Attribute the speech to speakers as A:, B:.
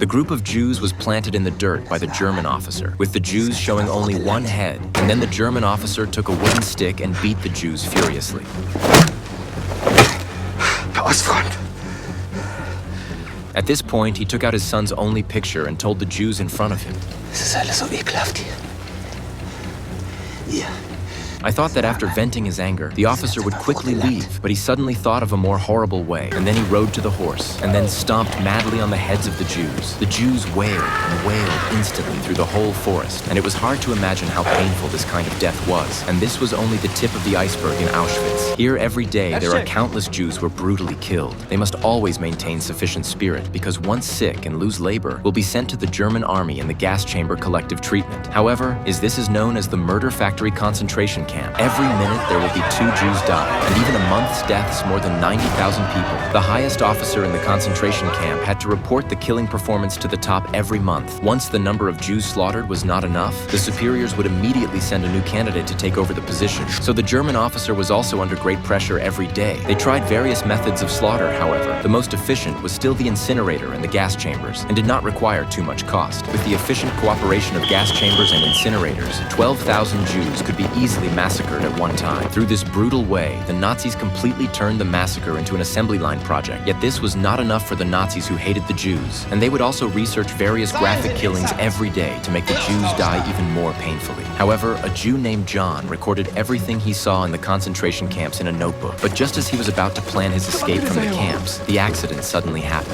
A: group of Jews was planted in the dirt by the German officer, with the Jews showing only one head, and then the German officer took a wooden stick and beat the Jews furiously.
B: Ostfront.
A: At this point, he took out his son's only picture and told the Jews in front of him,
B: Es ist alles so ekelhaft hier. Ihr.
A: I thought that after venting his anger, the officer would quickly leave, but he suddenly thought of a more horrible way, and then he rode to the horse, and then stomped madly on the heads of the Jews. The Jews wailed and wailed instantly through the whole forest, and it was hard to imagine how painful this kind of death was. And this was only the tip of the iceberg in Auschwitz. Here every day there are countless Jews who are brutally killed. They must always maintain sufficient spirit, because once sick and lose labor, will be sent to the German army in the gas chamber collective treatment. However, this is known as the murder factory concentration camp. Every minute there will be 2 Jews die, and even a month's deaths more than 90,000 people. The highest officer in the concentration camp had to report the killing performance to the top every month. Once the number of Jews slaughtered was not enough, the superiors would immediately send a new candidate to take over the position. So the German officer was also under great pressure every day. They tried various methods of slaughter, however. The most efficient was still the incinerator and the gas chambers, and did not require too much cost. With the efficient cooperation of gas chambers and incinerators, 12,000 Jews could be easily massacred at one time. Through this brutal way, the Nazis completely turned the massacre into an assembly line project. Yet this was not enough for the Nazis who hated the Jews, and they would also research various graphic killings every day to make the Jews die even more painfully. However, a Jew named John recorded everything he saw in the concentration camps in a notebook. But just as he was about to plan his escape from the camps, the accident suddenly happened.